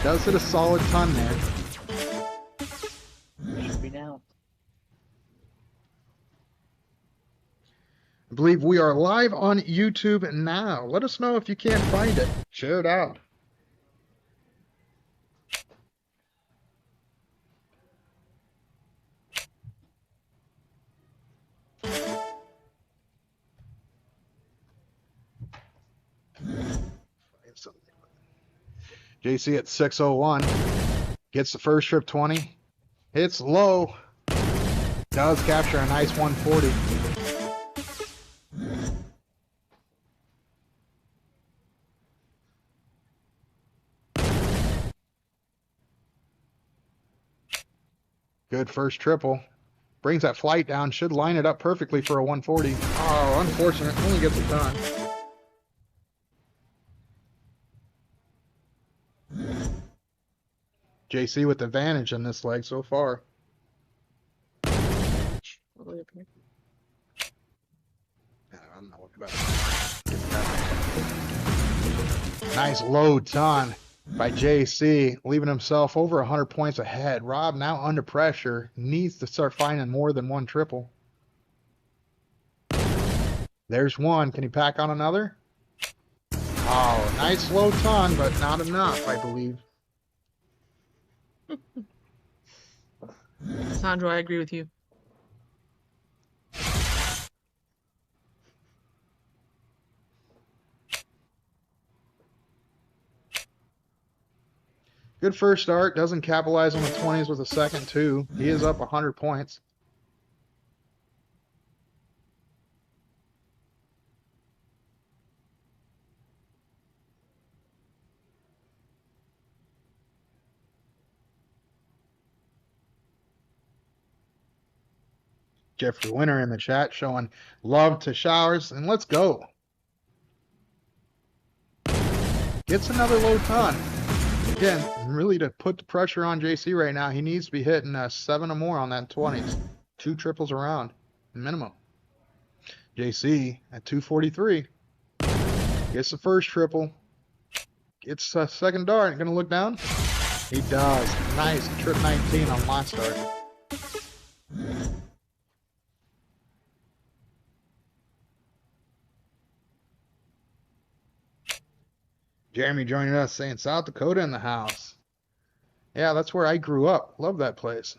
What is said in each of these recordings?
Does hit a solid ton there. Should be down. I believe we are live on YouTube now. Let us know if you can't find it. Share it out. JC at 601. Gets the first trip 20. Hits low. Does capture a nice 140. Good first triple. Brings that flight down. Should line it up perfectly for a 140. Oh, unfortunate. Only gets a ton. JC with the advantage in this leg so far. I'm not looking back. Nice low ton by JC, leaving himself over 100 points ahead. Rob now under pressure, needs to start finding more than one triple. There's one. Can he pack on another? Oh, nice low ton, but not enough, I believe. Sandro, I agree with you. Good first start. Doesn't capitalize on the 20s with a second, too. He is up 100 points. Jeffrey Winter in the chat showing love to Showers. And let's go. Gets another low ton. Again, really to put the pressure on JC right now, he needs to be hitting 7 or more on that 20s. 2 triples around, minimum. JC at 243. Gets the first triple. Gets a second dart. Gonna look down? He does. Nice. Trip 19 on last start. Jeremy joining us saying South Dakota in the house. Yeah, that's where I grew up. Love that place.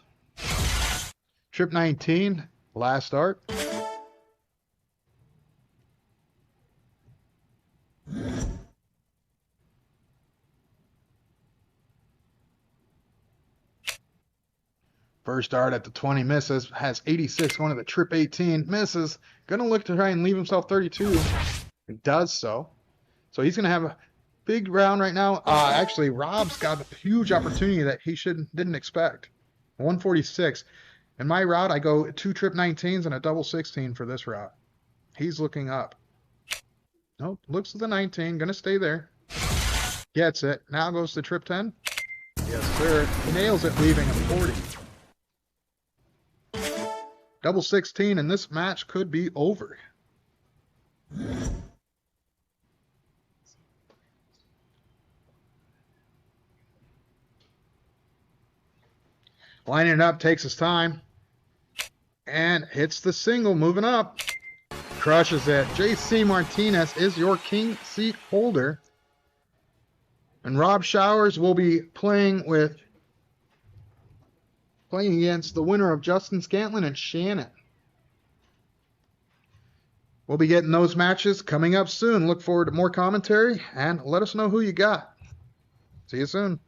Trip 19, last start. First dart at the 20 misses. Has 86 going to the trip 18. Misses. Gonna look to try and leave himself 32. It does so. So he's gonna have a big round right now. Actually, Rob's got a huge opportunity that he didn't expect. 146. In my route, I go 2 trip 19s and a double 16 for this route. He's looking up. Nope, looks at the 19. Gonna stay there. Gets it. Now goes to trip 10. Yes, sir. Nails it, leaving him 40. Double 16, and this match could be over. Lining it up, takes his time. And hits the single, moving up. Crushes it. JC Martinez is your king seat holder. And Rob Showers will be playing against the winner of Justin Scantlin and Shannon. We'll be getting those matches coming up soon. Look forward to more commentary and let us know who you got. See you soon.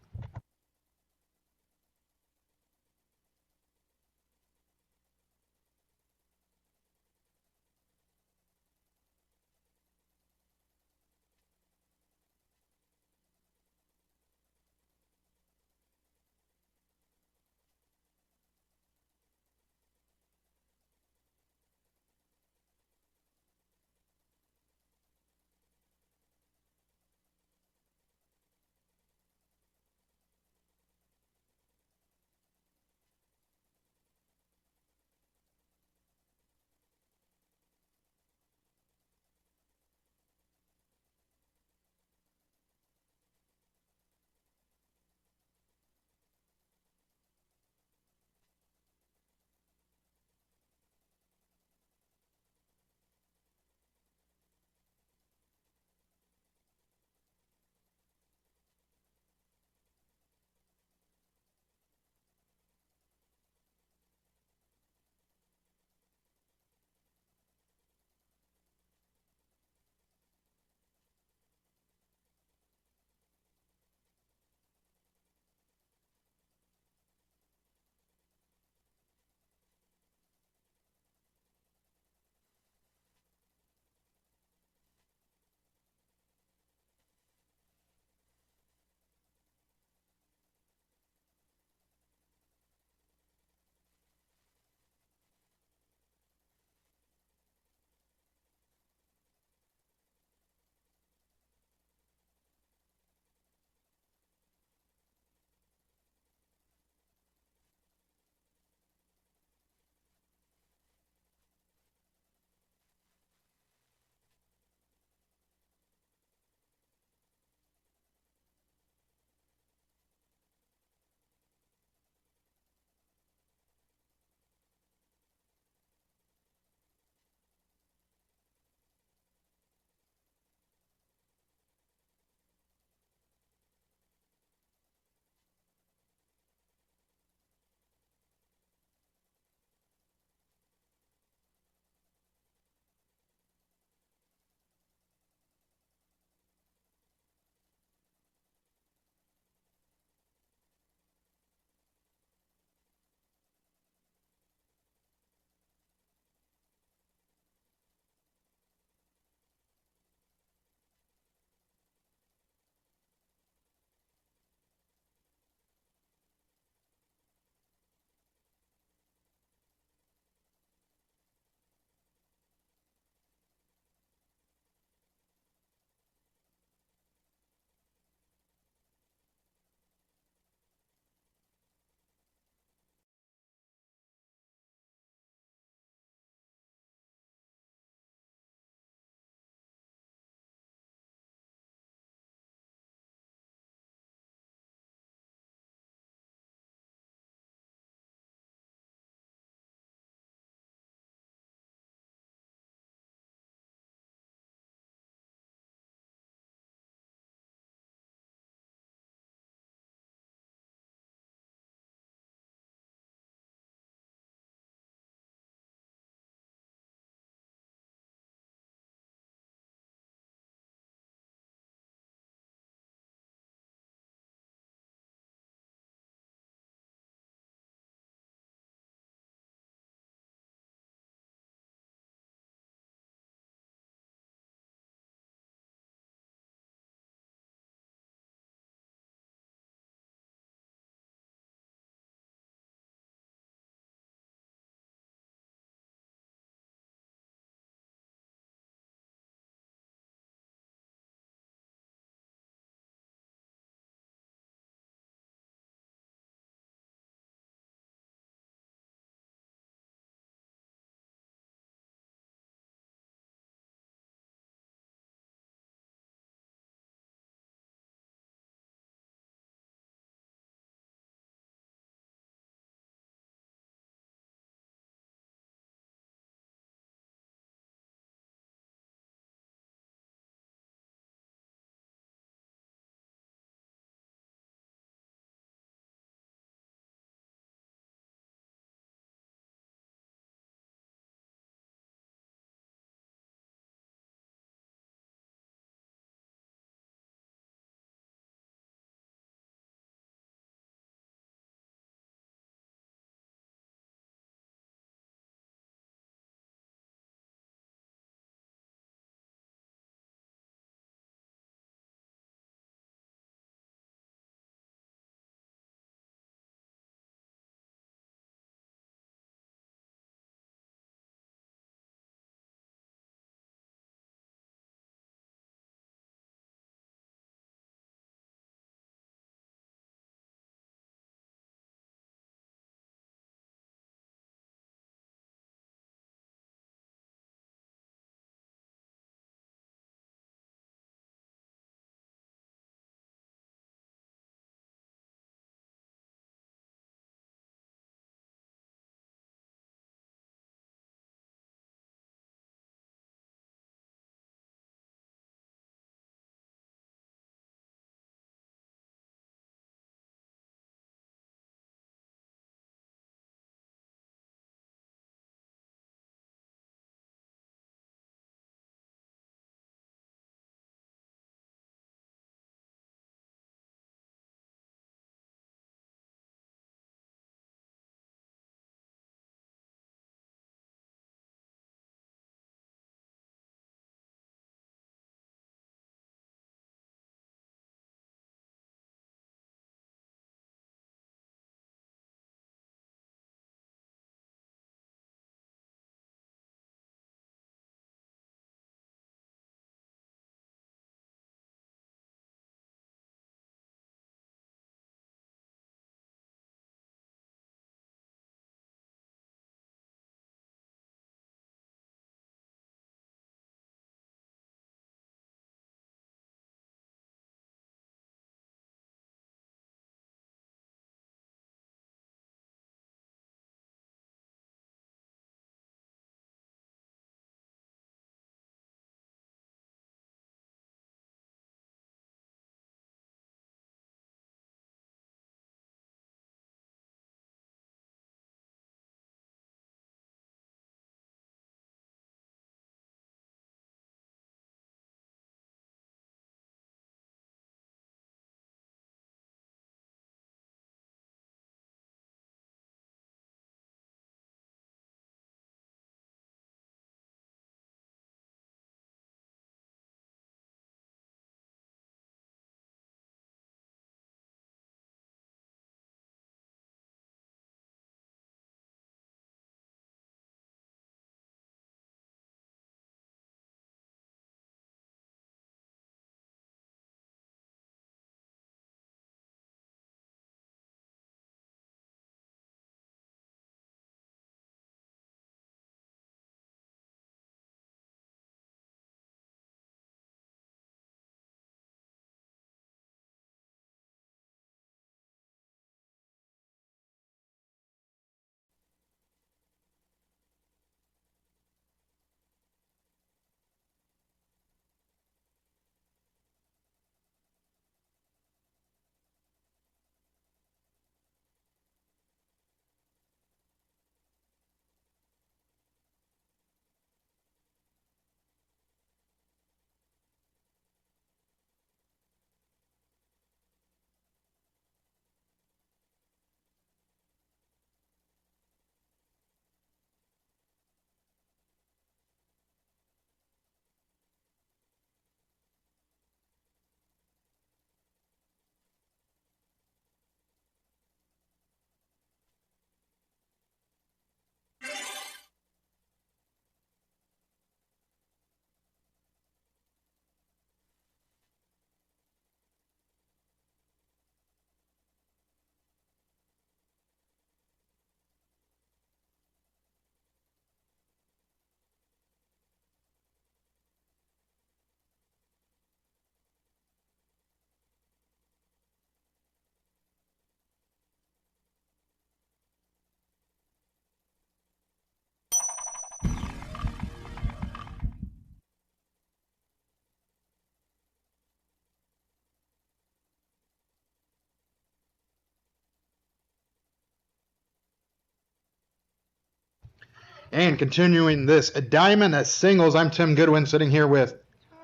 And continuing this diamond as singles, I'm Tim Goodwin sitting here with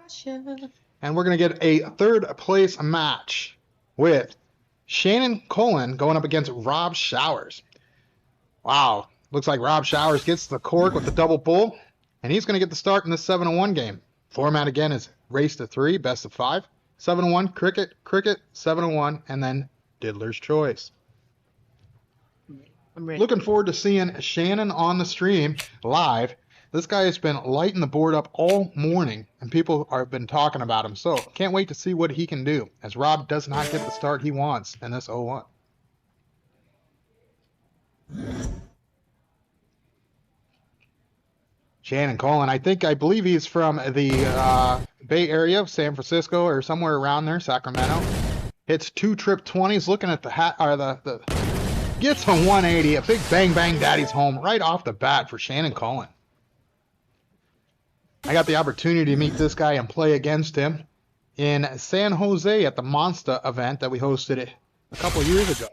Tasha. And we're going to get a third place match with Shannon Cullen going up against Rob Showers. Wow. Looks like Rob Showers gets the cork with the double bull, and he's going to get the start in this 7-1 game. Format again is race to 3, best of 5. 7-1, cricket, 7-1, and then Diddler's Choice. I'm ready. Looking forward to seeing Shannon on the stream live. This guy has been lighting the board up all morning, and people have been talking about him. So can't wait to see what he can do, as Rob does not get the start he wants in this 0-1. Shannon Cullen, I believe he's from the Bay Area, San Francisco, or somewhere around there, Sacramento. Hits 2 trip 20s, looking at the hat, or the gets a 180, a big bang bang daddy's home right off the bat for Shannon Cullen. I got the opportunity to meet this guy and play against him in San Jose at the Monstah event that we hosted a couple years ago.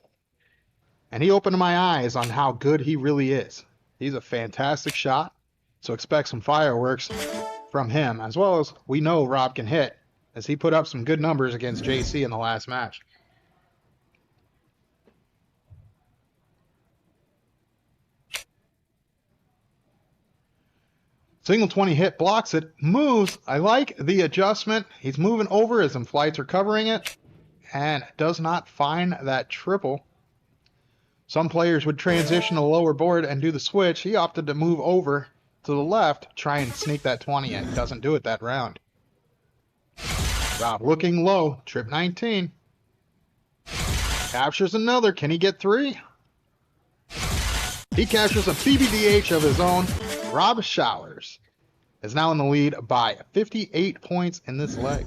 And he opened my eyes on how good he really is. He's a fantastic shot, so expect some fireworks from him, as well as we know Rob can hit, as he put up some good numbers against JC in the last match. Single 20 hit, blocks it, moves. I like the adjustment. He's moving over as some flights are covering it, and does not find that triple. Some players would transition to the lower board and do the switch. He opted to move over to the left, try and sneak that 20 in. Doesn't do it that round. Rob looking low, trip 19. Captures another. Can he get 3? He captures a PBDH of his own. Rob Showers is now in the lead by 58 points in this leg.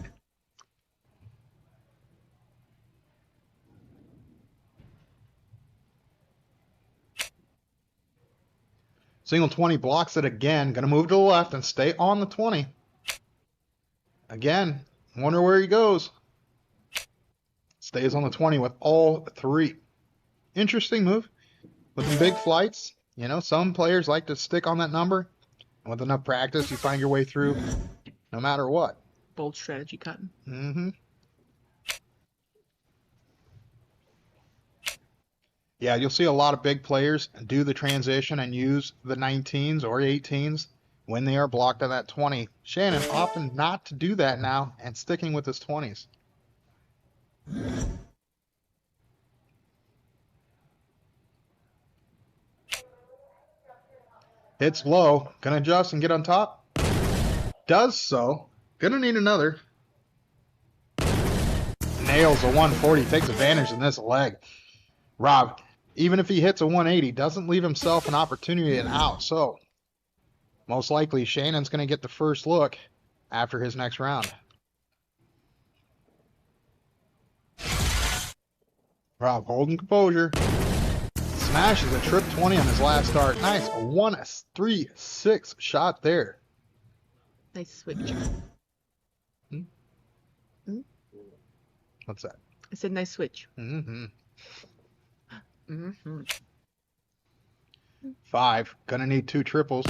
Single 20 blocks it again. Going to move to the left and stay on the 20. Again, wonder where he goes. Stays on the 20 with all 3. Interesting move. With the big flights, you know, some players like to stick on that number. And with enough practice, you find your way through no matter what. Bold strategy, Cotton. Mm-hmm. Yeah, you'll see a lot of big players do the transition and use the 19s or 18s when they are blocked on that 20. Shannon opting not to do that now and sticking with his 20s. Hits low. Gonna adjust and get on top. Does so. Gonna need another. Nails a 140. Takes advantage in this leg. Rob, even if he hits a 180, doesn't leave himself an opportunity and out. So, most likely, Shannon's gonna get the first look after his next round. Rob holding composure. Smashes a trip 20 on his last start. Nice. A 1-3-6 shot there. Nice switch. Hmm? What's that? I said nice switch. Mm-hmm. Mm-hmm. 5. Gonna need 2 triples.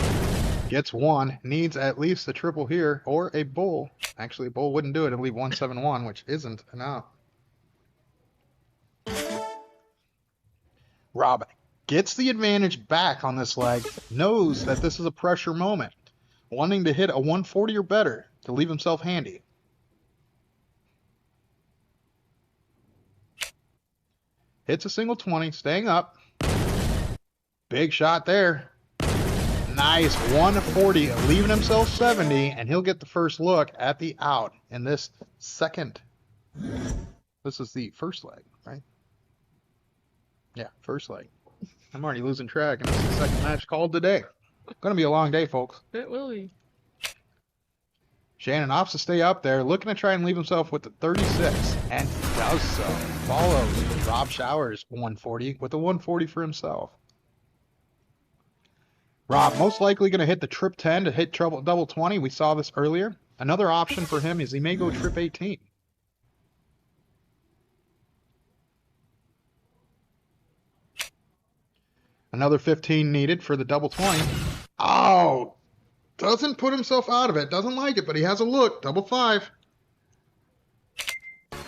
Gets 1. Needs at least a triple here or a bull. Actually, a bull wouldn't do it. It'll leave 171, which isn't enough. Rob gets the advantage back on this leg, knows that this is a pressure moment, wanting to hit a 140 or better to leave himself handy. Hits a single 20, staying up. Big shot there. Nice, 140, leaving himself 70, and he'll get the first look at the out in this second. This is the first leg, right? Yeah, first leg. I'm already losing track, and it's the second match called today. Gonna be a long day, folks. It will be. Shannon opts to stay up there, looking to try and leave himself with the 36, and does so. Follows Rob Showers 140 with a 140 for himself. Rob most likely going to hit the trip 10 to hit double 20. We saw this earlier. Another option for him is he may go trip 18. Another 15 needed for the double 20. Oh, doesn't put himself out of it. Doesn't like it, but he has a look. Double 5.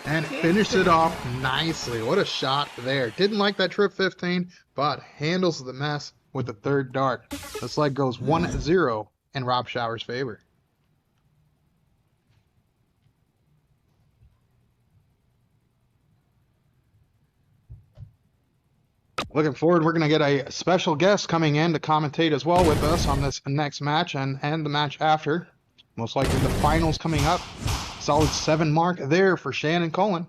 And finished it off nicely. What a shot there. Didn't like that trip 15, but handles the mess with the third dart. This leg goes 1-0 in Rob Shower's favor. Looking forward, we're going to get a special guest coming in to commentate as well with us on this next match and the match after. Most likely the finals coming up. Solid 7 mark there for Shannon Cullen.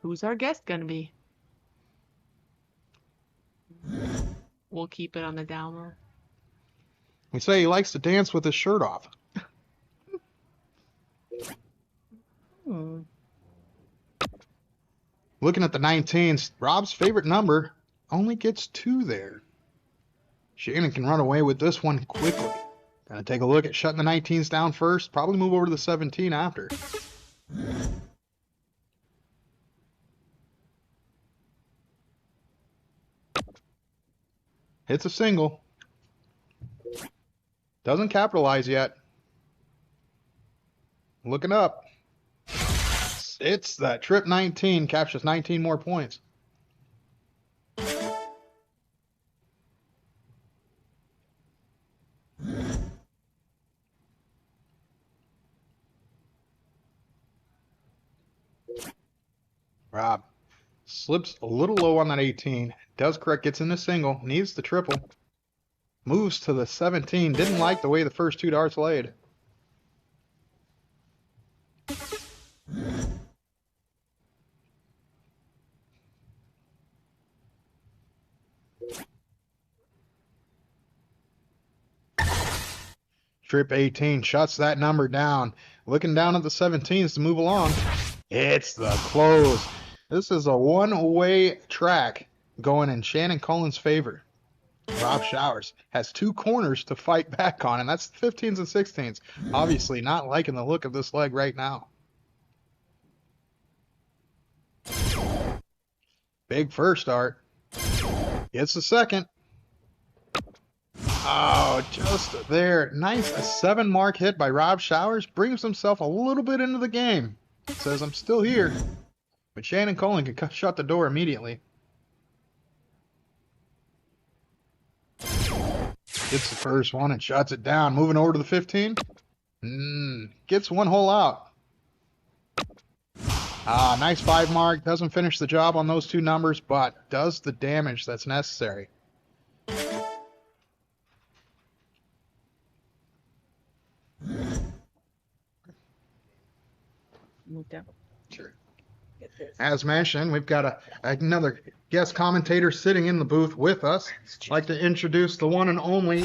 Who's our guest gonna be? We'll keep it on the down low. We say he likes to dance with his shirt off. Looking at the 19s, Rob's favorite number only gets 2 there. Shannon can run away with this one quickly. Gonna take a look at shutting the 19s down first, probably move over to the 17 after. Hits a single. Doesn't capitalize yet. Looking up. It's that trip 19, captures 19 more points. Rob slips a little low on that 18. Does correct, gets in the single, needs the triple. Moves to the 17. Didn't like the way the first 2 darts laid. Trip 18 shuts that number down. Looking down at the 17s to move along. It's the close. This is a one-way track going in Shannon Cullen's favor. Rob Showers has 2 corners to fight back on, and that's the 15s and 16s. Obviously not liking the look of this leg right now. Big first dart. Gets the second. Oh, just there. Nice. A 7 mark hit by Rob Showers. Brings himself a little bit into the game. Says, I'm still here. But Shannon Cullen can shut the door immediately. Gets the first one and shuts it down. Moving over to the 15. Gets 1 hole out. Nice 5 mark. Doesn't finish the job on those 2 numbers, but does the damage that's necessary. Move down. Sure. As mentioned, we've got another guest commentator sitting in the booth with us. I'd like to introduce the one and only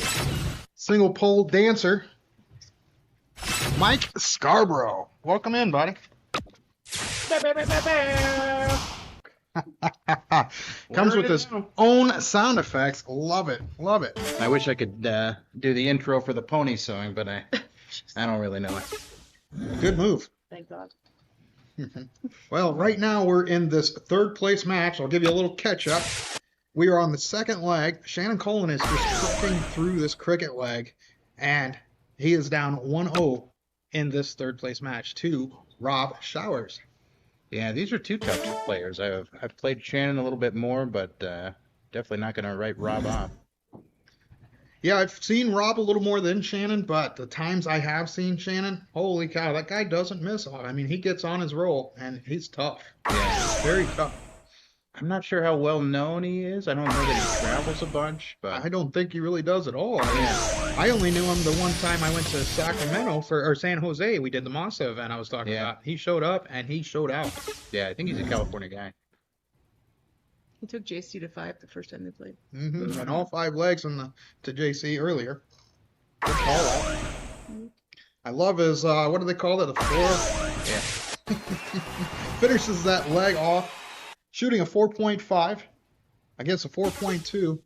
single pole dancer, Mike Scarborough. Welcome in, buddy. Comes with his own sound effects. Love it. Love it. I wish I could do the intro for the pony song, but I don't really know it. Good move. Thank God. Well, right now we're in this 3rd place match. I'll give you a little catch up. We are on the 2nd leg. Shannon Cullen is just clicking through this cricket leg, and he is down 1-0 in this 3rd place match to Rob Showers. Yeah, these are 2 tough players. I've played Shannon a little bit more, but definitely not going to write Rob off. Yeah, I've seen Rob a little more than Shannon, but the times I have seen Shannon, holy cow, that guy doesn't miss. I mean, he gets on his roll, and he's tough. Yeah, very tough. I'm not sure how well known he is. I don't know that he travels a bunch, but I don't think he really does at all. I only knew him the one time I went to Sacramento or San Jose. We did the Monstah event I was talking about. He showed up and he showed out. Yeah, I think he's a California guy. He took JC to 5 the first time they played. And all 5 legs to JC earlier. Good call out. I love his, what do they call it? A floor? Yeah. Finishes that leg off, shooting a 4.5 against a 4.2.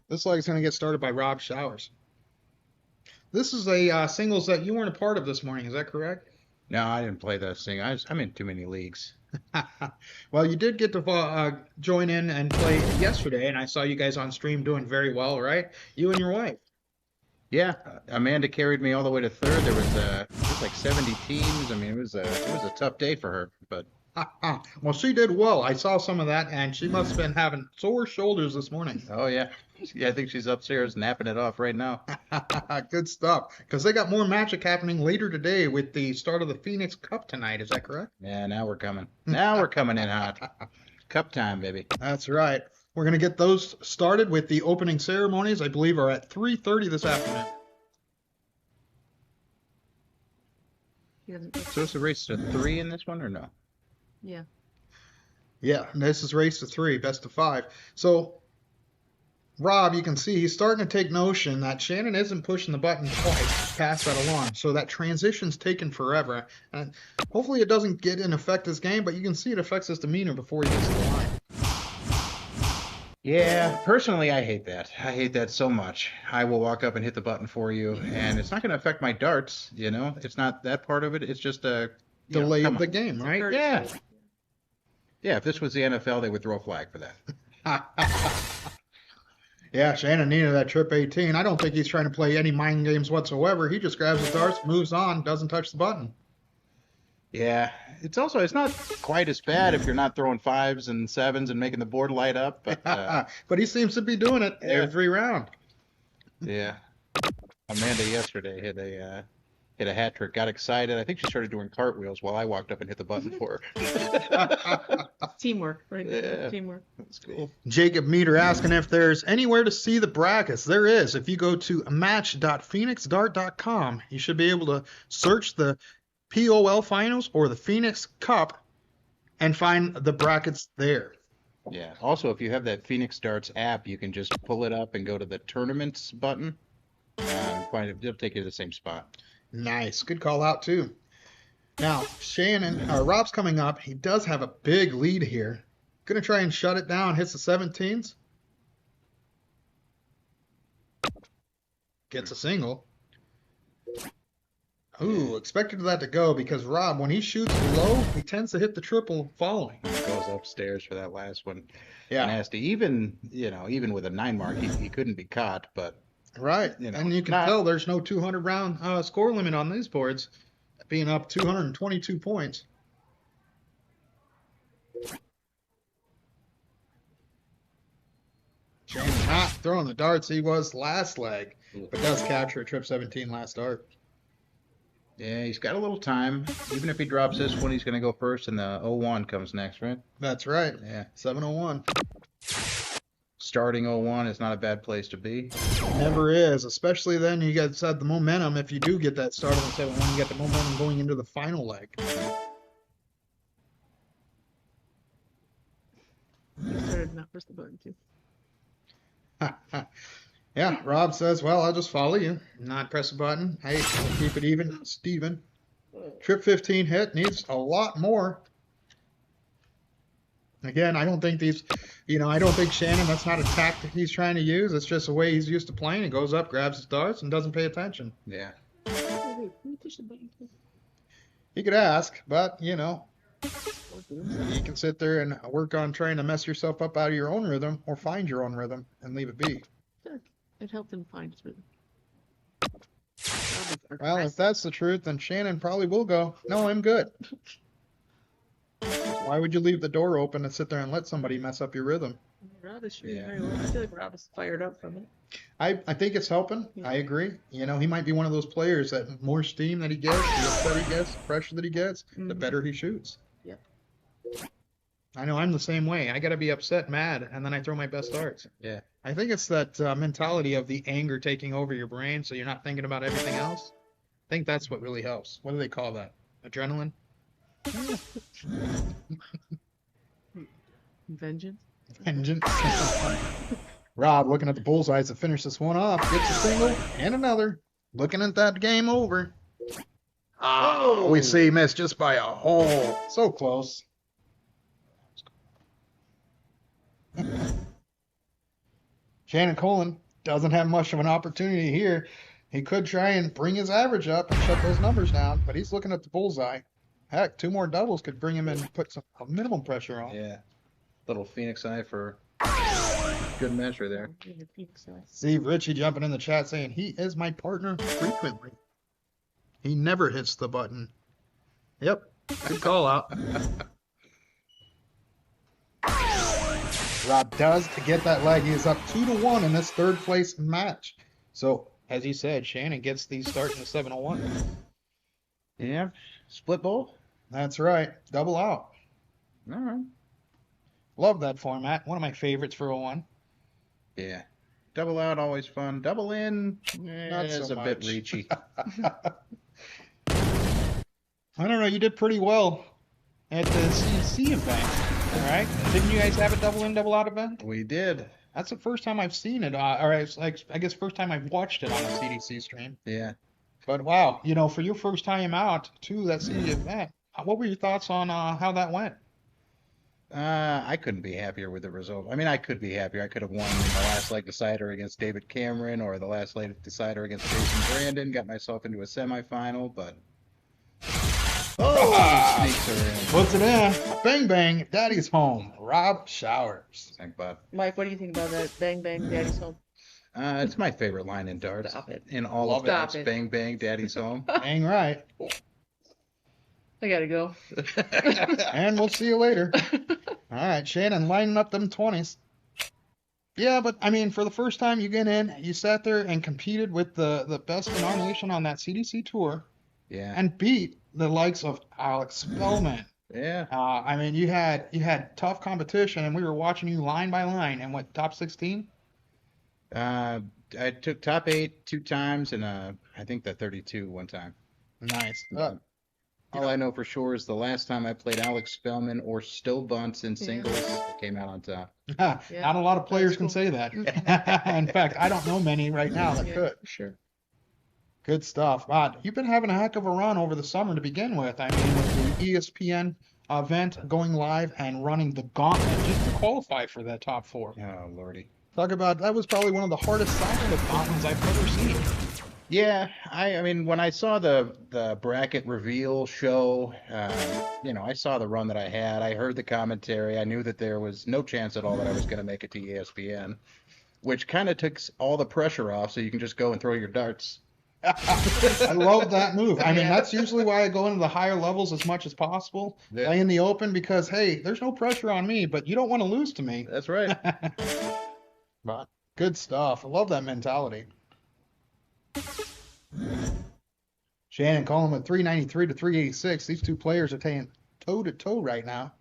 This leg is going to get started by Rob Showers. This is a singles that you weren't a part of this morning, is that correct? No, I didn't play this thing. I'm in too many leagues. Well, you did get to join in and play yesterday, and I saw you guys on stream doing very well, right? You and your wife. Yeah, Amanda carried me all the way to third. There was like 70 teams. I mean, it was a tough day for her, but Well, she did well. I saw some of that, and she must have been having sore shoulders this morning. oh yeah, yeah. I think she's upstairs napping it off right now. Good stuff. Because they got more magic happening later today with the start of the Phoenix Cup tonight. Is that correct? Yeah, now we're coming. Now we're coming in hot. Cup time, baby. That's right. We're going to get those started with the opening ceremonies, I believe, are at 3:30 this afternoon. He doesn't. So it's a race to 3 in this one, or no? Yeah. Yeah, and this is race to 3, best of 5. So, Rob, you can see he's starting to take notion that Shannon isn't pushing the button twice, pass that along. So that transition's taking forever. And hopefully it doesn't get in affect his game, but you can see it affects his demeanor before he gets to the line. Yeah, personally, I hate that. I hate that so much. I will walk up and hit the button for you, and it's not going to affect my darts, you know? It's not that part of it. It's just a Delay come of the on. game, right? Yeah. Yeah, if this was the NFL, they would throw a flag for that. Yeah, Shannon needed that trip 18. I don't think he's trying to play any mind games whatsoever. He just grabs his darts, moves on, doesn't touch the button. Yeah, it's not quite as bad if you're not throwing 5s and 7s and making the board light up, but But he seems to be doing it Yeah. every round. yeah. Amanda yesterday hit a hat trick, got excited. I think she started doing cartwheels while I walked up and hit the button for her. Teamwork, right? Yeah. Teamwork. That's cool. Jacob Meter asking if there's anywhere to see the brackets. There is. If you go to match.phoenixdart.com, you should be able to search the POL finals or the Phoenix Cup and find the brackets there. Yeah. Also, if you have that Phoenix Darts app, you can just pull it up and go to the tournaments button. It'll take you to the same spot. Nice. Good call out, too. Now, Rob's coming up. He does have a big lead here. Going to try and shut it down. Hits the 17s. Gets a single. Ooh, expected that to go because Rob, when he shoots low, he tends to hit the triple following. Goes upstairs for that last one. Yeah. Nasty. Even with a 9 mark, he couldn't be caught, but Right. You know, And you can not- tell there's no 200 round score limit on these boards, being up 222 points. Shane's not throwing the darts he was last leg, but does capture a trip 17 last dart. yeah, he's got a little time. Even if he drops this one, he's going to go first, and the 0-1 comes next, right? That's right. Yeah. 701. Starting 0-1 is not a bad place to be. Never is, especially then you guys had the momentum. If you do get that start on the 7-1, you get the momentum going into the final leg. He started not press the button too. Yeah, Rob says, well, I'll just follow you. Not press a button. Hey, we'll keep it even. Steven. Trip 15 hit. Needs a lot more. Again, I don't think I don't think Shannon, that's not a tactic he's trying to use. It's just the way he's used to playing. He goes up, grabs his darts, and doesn't pay attention. Yeah. Wait, can you push the button too? He could ask, but, you can sit there and work on trying to mess yourself up out of your own rhythm or find your own rhythm and leave it be. It helped him find his rhythm. Well, if that's the truth, then Shannon probably will go, no, I'm good. Why would you leave the door open and sit there and let somebody mess up your rhythm? Rob is shooting Yeah. very well. I feel like Rob is fired up from it. I think it's helping. Yeah. I agree. He might be one of those players that the more steam that he gets, the upset he gets, the pressure that he gets, the Mhm. better he shoots. Yep. I know I'm the same way. I got to be upset, mad, and then I throw my best darts. Yeah. I think it's that mentality of the anger taking over your brain so you're not thinking about everything else. I think that's what really helps. What do they call that? Adrenaline? Vengeance. Vengeance. Rob looking at the bullseyes to finish this one off. Gets a single and another. Looking at that game over. Oh, we see missed just by a hole. So close. Shannon Colin doesn't have much of an opportunity here. He could try and bring his average up and shut those numbers down, but he's looking at the bullseye. Heck, 2 more doubles could bring him in and put some a minimum pressure on. Yeah. Little Phoenix Eye for good measure there. See Richie jumping in the chat saying he is my partner frequently. He never hits the button. Yep, good call out. Rob does to get that leg. He is up 2-1 in this third place match. So, as he said, Shannon gets these starting at 7-1. Yeah. Split bowl? That's right. Double out. All right. Love that format. One of my favorites for a 1. Yeah. Double out, always fun. Double in, Not is so a bit much. reachy. I don't know. You did pretty well at the CDC event. All right. Didn't you guys have a double in, double out event? We did. That's the first time I've seen it. Or I guess first time I've watched it on a CDC stream. Yeah. But wow, for your first time out to that CD event, what were your thoughts on how that went? I couldn't be happier with the result. I mean, I could be happier. I could have won the last leg decider against David Cameron or the last leg decider against Jason Brandon. Got myself into a semifinal, but sneaks are in. Puts it in. Bang bang, Daddy's home. Rob Showers. Thank Bob. Mike, what do you think about that? Bang, bang, daddy's home. It's my favorite line in darts. Stop it. In all Love of it. darts, Stop it. bang bang, daddy's home. Dang right. I gotta go. And we'll see you later. All right, Shannon lining up them 20s. Yeah, but I mean, for the first time you get in, you sat there and competed with the best in our nation on that CDC tour Yeah. and beat the likes of Alex Spellman. Yeah. I mean, you had tough competition, and we were watching you line by line. And what, top 16? I took top 8 2 times and I think the 32 one time. Nice. All I know for sure is the last time I played Alex Spellman or Still Bunts in singles, I came out on top. Not a lot of players That's can cool. say that. In fact, I don't know many right now that Yeah, could. for sure. Good stuff. Wow, you've been having a heck of a run over the summer to begin with. I mean, with the ESPN event going live and running the gauntlet just to qualify for that top 4. Oh, Lordy. Talk about that was probably one of the hardest soccer gauntlets I've ever seen. Yeah, I mean, when I saw the bracket reveal show, I saw the run that I had. I heard the commentary. I knew that there was no chance at all that I was going to make it to ESPN, which kind of took all the pressure off so you can just go and throw your darts. I love that move. I mean, that's usually why I go into the higher levels as much as possible. Yeah. Play in the open because, hey, there's no pressure on me, but you don't want to lose to me. That's right. But good stuff. I love that mentality. Shannon calling with 393 to 386. These two players are taking toe to toe right now.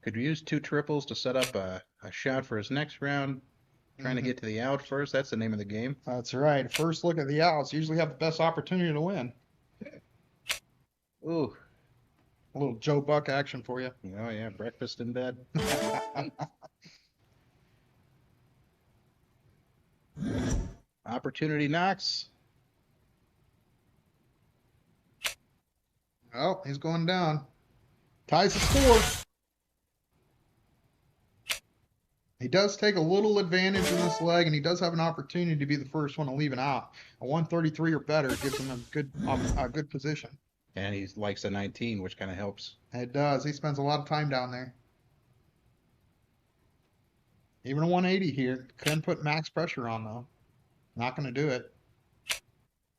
Could we use 2 triples to set up a shot for his next round? Trying to get to the out first. That's the name of the game. That's right. First look at the outs usually have the best opportunity to win. Ooh. A little Joe Buck action for you. Oh, yeah. Breakfast in bed. Opportunity knocks. Oh, he's going down. Ties the score. He does take a little advantage in this leg, and he does have an opportunity to be the first one to leave it out. A 133 or better gives him a good position. And he likes a 19, which kind of helps. It does. He spends a lot of time down there. Even a 180 here. Can put max pressure on, though. Not going to do it.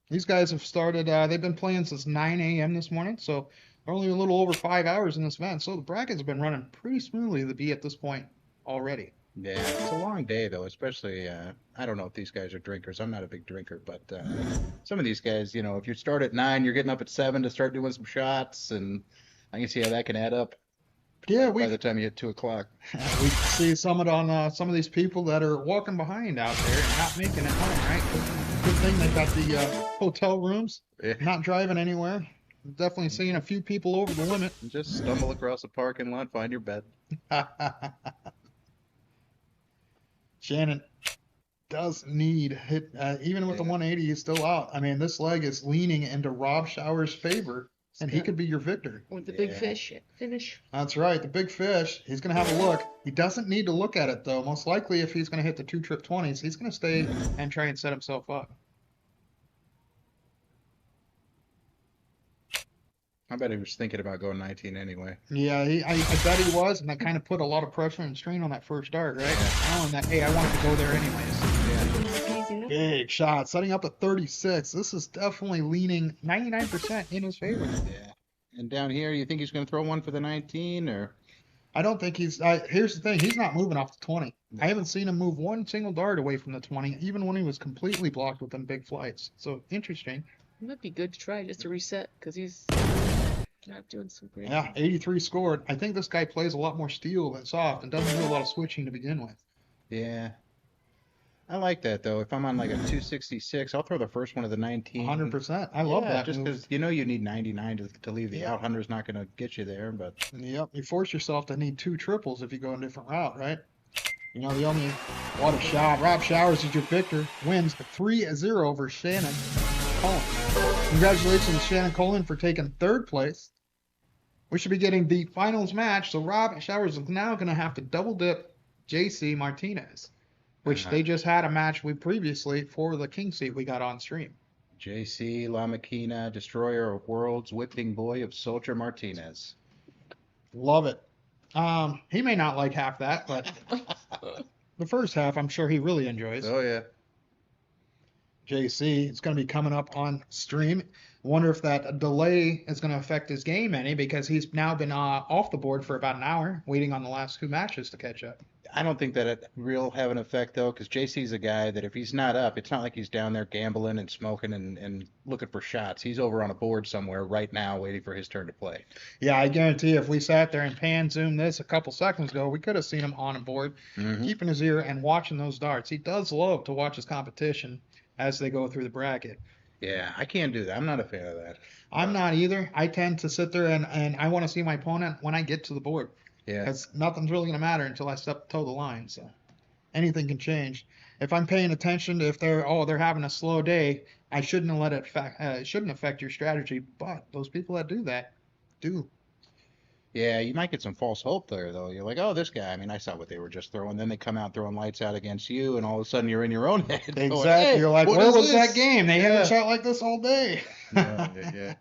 These guys have started, they've been playing since 9 a.m. this morning, so they're only a little over 5 hours in this event. So the brackets have been running pretty smoothly to be at this point already. Yeah, it's a long day, though, especially, I don't know if these guys are drinkers. I'm not a big drinker, but some of these guys, if you start at 9, you're getting up at 7 to start doing some shots, and I can see how that can add up Yeah, by the time you hit 2 o'clock. we see some of it on some of these people that are walking behind out there and not making it home, right? Good thing they got the hotel rooms, Yeah. not driving anywhere. Definitely seeing a few people over the limit. Just stumble across a parking lot, find your bed. Shannon does need hit, even with the 180, he's still out. I mean, this leg is leaning into Rob Shower's favor, and he could be your victor. With the big Yeah. fish finish. That's right, the big fish. He's going to have a look. He doesn't need to look at it, though. Most likely, if he's going to hit the 2 trip 20s, he's going to stay and try and set himself up. I bet he was thinking about going 19 anyway. Yeah, I bet he was, and that kind of put a lot of pressure and strain on that first dart, right? Knowing that, hey, I wanted to go there anyways. Easy enough. Big shot, setting up at 36. This is definitely leaning 99% in his favor. Yeah. And down here, you think he's going to throw one for the 19, or? I don't think he's. Here's the thing: he's not moving off the 20. I haven't seen him move one single dart away from the 20, even when he was completely blocked with them big flights. So interesting. It might be good to try just to reset because he's not doing so great. Yeah, 83 scored. I think this guy plays a lot more steel than soft and doesn't do a lot of switching to begin with. Yeah. I like that, though. If I'm on like a 266, I'll throw the first one of the 19. 100%. I love that just move. because you need 99 to leave the out. 100's not going to get you there, but Yep, you force yourself to need 2 triples if you go a different route, right? The only what a shot. Rob Showers is your victor. Wins 3-0 over Shannon Cullen. Congratulations, Shannon Cullen, for taking 3rd place. We should be getting the finals match, so Rob Showers is now going to have to double dip JC Martinez, which they just had a match with previously for the king seat we got on stream. JC La Maquina, Destroyer of Worlds, Whipping Boy of Soldier Martinez. Love it. He may not like half that, but the first half I'm sure he really enjoys. Oh, yeah. JC, it's going to be coming up on stream. Wonder if that delay is going to affect his game any, because he's now been off the board for about an hour, waiting on the last 2 matches to catch up. I don't think that it will have an effect, though, because JC's a guy that if he's not up, it's not like he's down there gambling and smoking and looking for shots. He's over on a board somewhere right now waiting for his turn to play. Yeah, I guarantee if we sat there and pan-zoomed this a couple seconds ago, we could have seen him on a board, keeping his ear and watching those darts. He does love to watch his competition as they go through the bracket. Yeah, I can't do that. I'm not a fan of that. I'm not either. I tend to sit there and I want to see my opponent when I get to the board. Yeah. Because nothing's really going to matter until I toe the line. So anything can change. If I'm paying attention to if they're having a slow day, I shouldn't let it it shouldn't affect your strategy. But those people that do that do. Yeah, you might get some false hope there, though. You're like, oh, this guy. I mean, I saw what they were just throwing. Then they come out throwing lights out against you, and all of a sudden you're in your own head. Exactly. Going, hey, You're like, what where is was this? that game? They haven't shot like this all day. Yeah.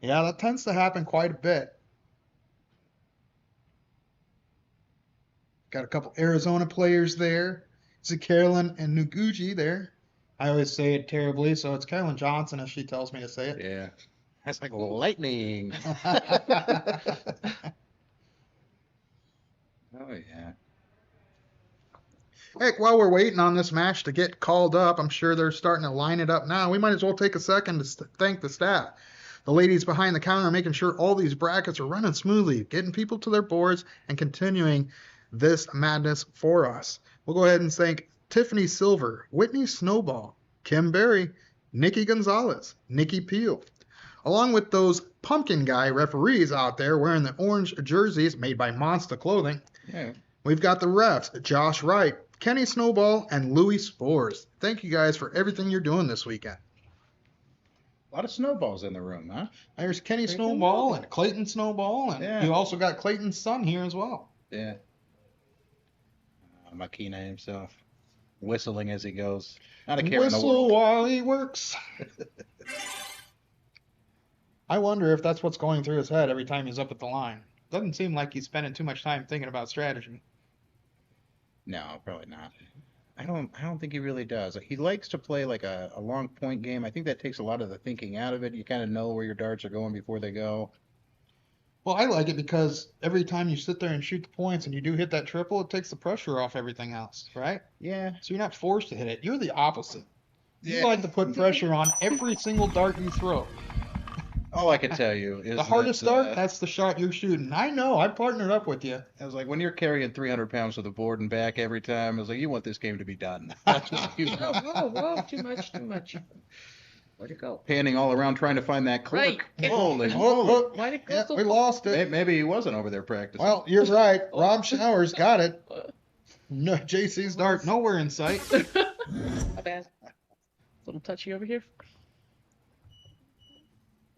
Yeah, that tends to happen quite a bit. Got a couple Arizona players there. It's Carolyn and Nuguji there. I always say it terribly, so it's Carolyn Johnson as she tells me to say it. Yeah. That's like lightning. Oh, yeah. Heck, while we're waiting on this match to get called up, I'm sure they're starting to line it up now. We might as well take a second to thank the staff. The ladies behind the counter are making sure all these brackets are running smoothly, getting people to their boards and continuing this madness for us. We'll go ahead and thank Tiffany Silver, Whitney Snowball, Kim Berry, Nikki Gonzalez, Nikki Peel, along with those pumpkin guy referees out there wearing the orange jerseys made by Monstah Clothing. Yeah. We've got the refs, Josh Wright, Kenny Snowball, and Louis Spores. Thank you guys for everything you're doing this weekend. A lot of snowballs in the room, huh? There's Kenny Snowball and Clayton Snowball, and you also got Clayton's son here as well. Yeah. Makina himself, whistling as he goes. Not a care in the Whistle world. while he works. I wonder if that's what's going through his head every time he's up at the line. Doesn't seem like he's spending too much time thinking about strategy. No, probably not. I don't think he really does. He likes to play like a long point game. I think that takes a lot of the thinking out of it. You kind of know where your darts are going before they go. Well, I like it because every time you sit there and shoot the points and you do hit that triple, it takes the pressure off everything else, right? Yeah. So you're not forced to hit it. You're the opposite. Yeah. You like to put pressure on every single dart you throw. All I can tell you is The hardest that, dart, that's the shot you're shooting. I know. I partnered up with you. I was like, when you're carrying 300 pounds to the board and back every time, I was like, you want this game to be done. That's what you know. Whoa, too much. Where'd it go? Panning all around trying to find that click. Right. Holy Oh, moly. look. Why'd it go Yeah, so we lost it. Maybe he wasn't over there practicing. Well, you're right. Rob Showers got it. No, JC's dart nowhere in sight. My bad. Little touchy over here.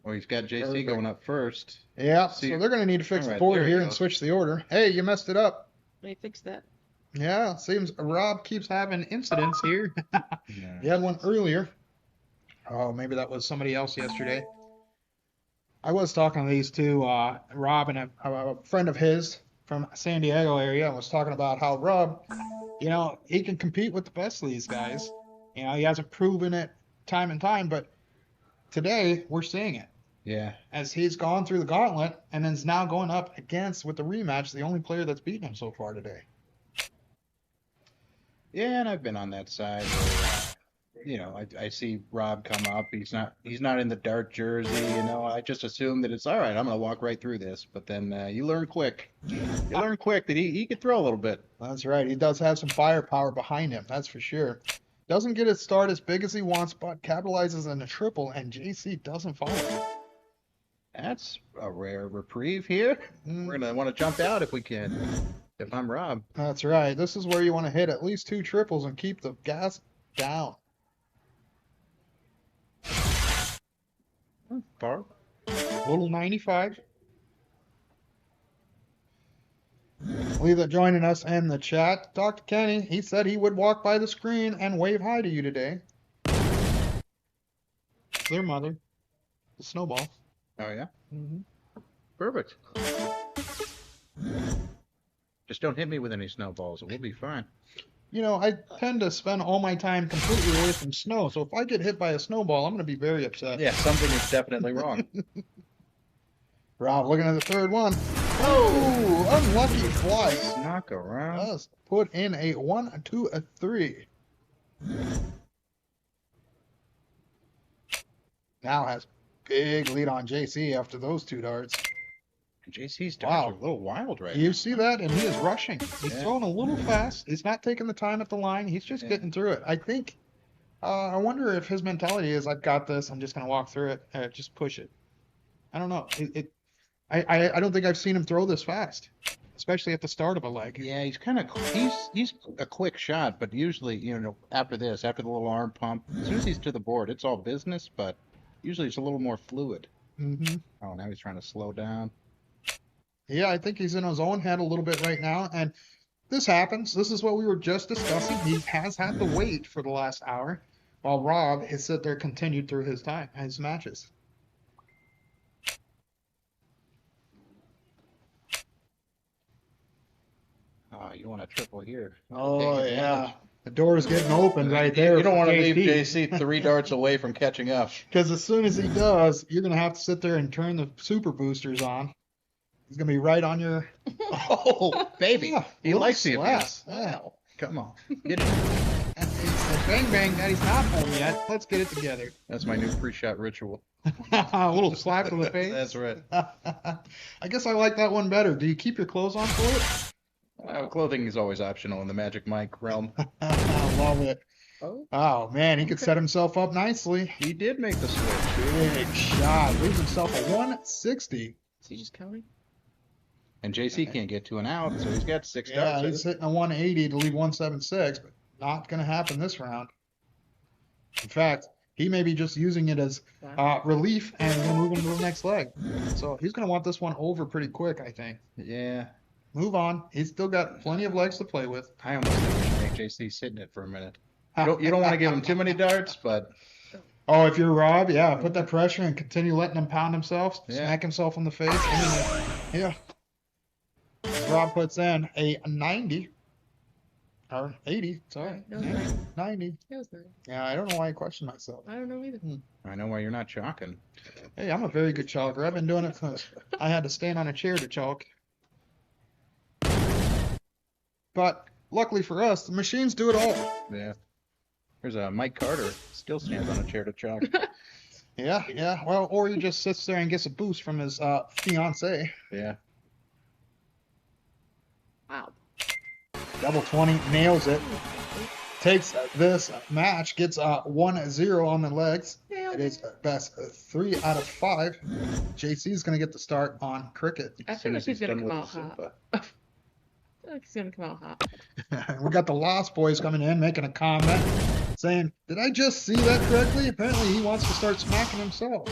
Well, he's got JC going up first. Yeah, See- so they're going to need to fix All the right, board there he here and goes. switch the order. Hey, you messed it up. Let me fix that. Yeah, seems Rob keeps having incidents here. Yeah. He had one earlier. Oh, maybe that was somebody else yesterday. I was talking to these two, Rob and a friend of his from San Diego area, and was talking about how Rob, he can compete with the best of these guys. He hasn't proven it time and time, but today we're seeing it Yeah. as he's gone through the gauntlet and is now going up against, with the rematch, the only player that's beaten him so far today. Yeah, and I've been on that side where, I see Rob come up. He's not in the dark jersey, I just assume that it's all right. I'm gonna walk right through this, but then you learn quick. You learn quick that he could throw a little bit. That's right. He does have some firepower behind him, that's for sure. Doesn't get his start as big as he wants, but capitalizes on a triple, and JC doesn't follow. That's a rare reprieve here. We're gonna want to jump out if we can. If I'm Rob. That's right. This is where you want to hit at least 2 triples and keep the gas down. Far. Little 95. Leela joining us in the chat. Dr. Kenny, he said he would walk by the screen and wave hi to you today. Their mother, the snowball. Oh yeah. Mm-hmm. Perfect. Just don't hit me with any snowballs. We'll be fine. I tend to spend all my time completely away from snow, so if I get hit by a snowball, I'm going to be very upset. Yeah, something is definitely wrong. Rob looking at the third one. Oh, unlucky twice. Knock around. Does put in a 1, 2, a 3. Now has big lead on JC after those 2 darts. JC's darts Wow. are a little wild right You now. see that? And he is rushing. He's Yeah. throwing a little fast. He's not taking the time at the line. He's just Yeah. getting through it. I think, I wonder if his mentality is, I've got this. I'm just going to walk through it. Just push it. I don't know. I don't think I've seen him throw this fast, especially at the start of a leg. Yeah, he's a quick shot, but usually, after the little arm pump, as soon as he's to the board, it's all business, but usually it's a little more fluid. Mm-hmm. Oh, now he's trying to slow down. Yeah, I think he's in his own head a little bit right now, and this happens. This is what we were just discussing. He has had to wait for the last hour, while Rob has sit there continued through his matches. Oh, you want a triple here. Oh, Take yeah. advantage. The door is getting open right there. You don't want to for leave JC 3 darts away from catching up. Because as soon as he does, you're going to have to sit there and turn the super boosters on. He's going to be right on your... Oh, baby. Yeah, He little likes the slap. abuse. Yeah. Come on. Get it. And he said, bang, bang, daddy's not home yet. Let's get it together. That's my new pre-shot ritual. A little slap to the face. That's right. I guess I like that one better. Do you keep your clothes on for it? Clothing is always optional in the Magic Mike realm. I love it. Oh, man, he could set himself up nicely. He did make the switch. Big shot. Leaves himself a 160. Is he just counting? And JC can't get to an out, so he's got 6 Yeah, darts. he's hitting a 180 to leave 176, but not going to happen this round. In fact, he may be just using it as relief and then moving to the next leg. So he's going to want this one over pretty quick, I think. Yeah. Move on. He's still got plenty of legs to play with. I almost think we should make JC sit in it for a minute. You don't want to give him too many darts, but Oh, if you're Rob, yeah, put that pressure and continue letting him pound himself, Yeah. smack himself in the face. Yeah. Rob puts in a 90. Or 80, sorry. No, it's Yeah, 90. 90. It was 90. Yeah, I don't know why I question myself. I don't know either. I know why you're not chalking. Hey, I'm a very good chalker. I've been doing it since I had to stand on a chair to chalk. But luckily for us, the machines do it all. Yeah. There's a Mike Carter, still stands on a chair to chalk. Yeah. Well, or he just sits there and gets a boost from his fiance. Yeah. Wow. Double 20, nails it. Takes this match, gets 1-0 on the legs. It is best 3 out of 5. JC's going to get the start on cricket. I As feel soon like as he's he's gonna done come with out the hot. sofa. I feel like he's gonna come out hot. We got the Lost Boys coming in, making a comment, saying, did I just see that correctly? Apparently he wants to start smacking himself.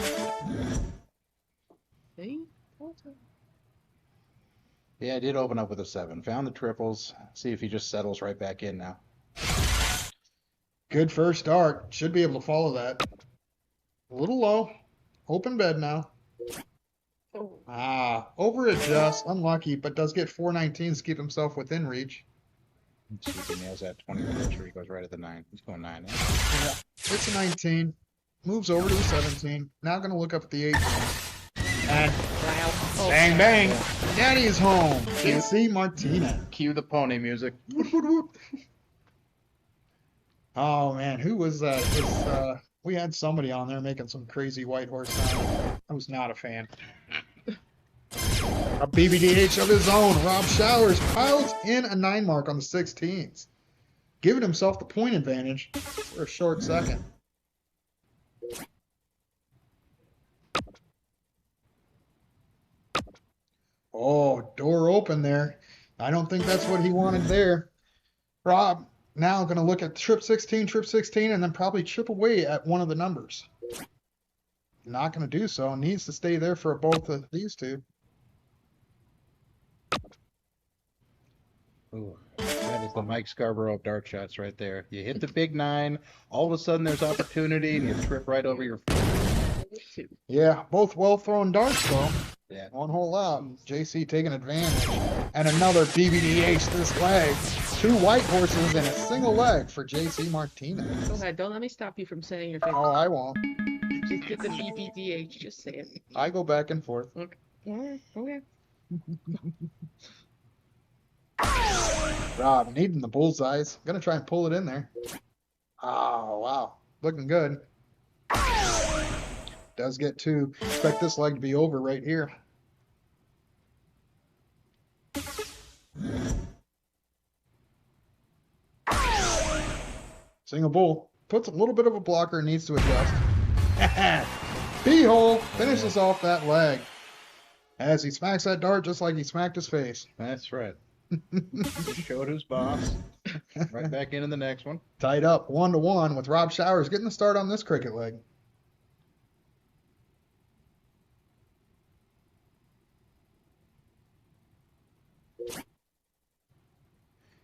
See? Yeah, I did open up with a 7. Found the triples. See if he just settles right back in now. Good first start. Should be able to follow that. A little low. Open bed now. Over adjust, unlucky, but does get 419s to keep himself within reach. Let's see if he nails that 24, sure he goes right at the 9. He's going 9. Yeah. Yeah, it's a 19. Moves over to the 17. Now going to look up at the 18. And Wow. Oh, bang, bang. Daddy's home. JC Martinez. Cue the pony music. Whoop, whoop, whoop. Oh, man. Who was that? We had somebody on there making some crazy white horse sound. I was not a fan. A BBDH of his own. Rob Showers piles in a 9 mark on the 16s, giving himself the point advantage for a short second. Oh, door open there. I don't think that's what he wanted there. Rob now going to look at trip 16, and then probably chip away at one of the numbers. Not going to do so. Needs to stay there for both of these two. Ooh, that is the Mike Scarborough of dart shots right there. You hit the big 9, all of a sudden there's opportunity, and you trip right over your foot. Yeah, both well thrown darts though. Yeah. One hole out. JC taking advantage. And another BBDH this leg. 2 white horses and a single leg for JC Martinez. Go ahead. Don't let me stop you from saying your favorite. Oh, I won't. Just get the BBDH. Just say it. I go back and forth. Okay. Okay. Rob needing the bullseyes. Gonna try and pull it in there. Oh, wow. Looking good. Does get 2. Expect this leg to be over right here. Single bull. Puts a little bit of a blocker, needs to adjust. B-hole finishes off that leg as he smacks that dart just like he smacked his face. That's right. Just showed who's boss. Right back into the next one. Tied up 1-1 with Rob Showers getting the start on this cricket leg.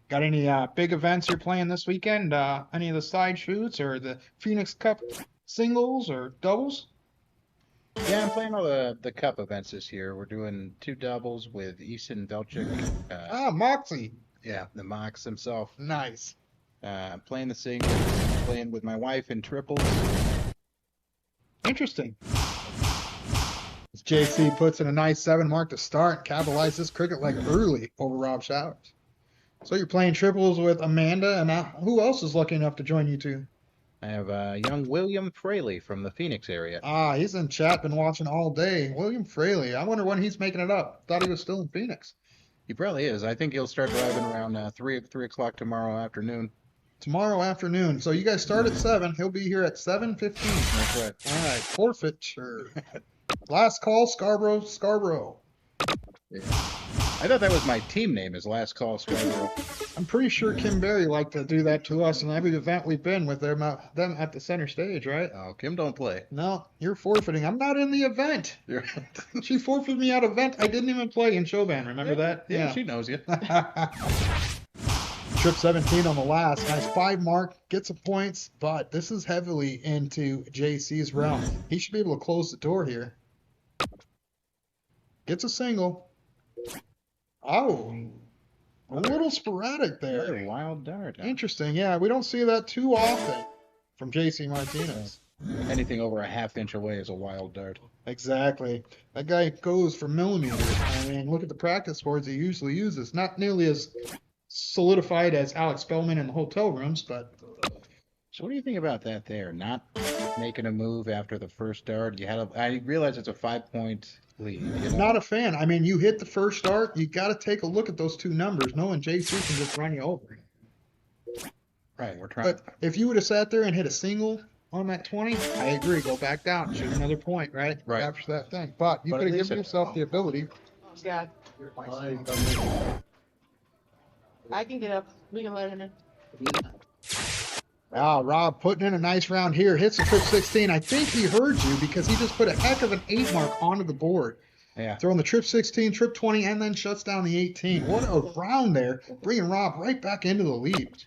Got any big events you're playing this weekend? Any of the side shoots or the Phoenix Cup singles or doubles? Yeah, I'm playing all the cup events this year. We're doing 2 doubles with Easton Velchik. Moxie. Yeah, the Mox himself. Nice. Playing the singles, playing with my wife in triples. Interesting. As JC puts in a nice 7 mark to start, capitalize this cricket leg early over Rob Showers. So you're playing triples with Amanda, and who else is lucky enough to join you two? I have young William Fraley from the Phoenix area. He's in chat, been watching all day. William Fraley. I wonder when he's making it up. Thought he was still in Phoenix. He probably is. I think he'll start driving around 3 o'clock tomorrow afternoon. Tomorrow afternoon. So you guys start at 7. He'll be here at 7:15. That's right. All right. Forfeiture. Last call, Scarborough. Yeah. I thought that was my team name, is Last Call Scarborough. I'm pretty sure Kim Berry liked to do that to us in every event we've been with them at the center stage, right? Oh, Kim don't play. No, you're forfeiting. I'm not in the event. She forfeited me out of event. I didn't even play in Showban. Remember that? Yeah, she knows you. Trip 17 on the last. Nice 5 mark. Gets some points, but this is heavily into JC's realm. He should be able to close the door here. Gets a single. Oh, a little sporadic there. Very wild dart. Huh? Interesting. Yeah, we don't see that too often from JC Martinez. Anything over a ½ inch away is a wild dart. Exactly. That guy goes for millimeters. I mean, look at the practice boards he usually uses. Not nearly as solidified as Alex Spellman in the hotel rooms, but... So what do you think about that there? Not making a move after the first dart? I realize it's a 5-point lead. You know? Not a fan. I mean, you hit the first dart, you got to take a look at those 2 numbers, knowing JC can just run you over. Right, we're trying. But if you would have sat there and hit a single on that 20, I agree. Go back down, shoot another point, right? Right. Capture that thing. But you But could at have least given yourself the ability. God. I can get up. We can let him in. Rob putting in a nice round here. Hits the trip 16. I think he heard you because he just put a heck of an 8 mark onto the board. Yeah. Throwing the trip 16, trip 20, and then shuts down the 18. What a round there. Bringing Rob right back into the lead.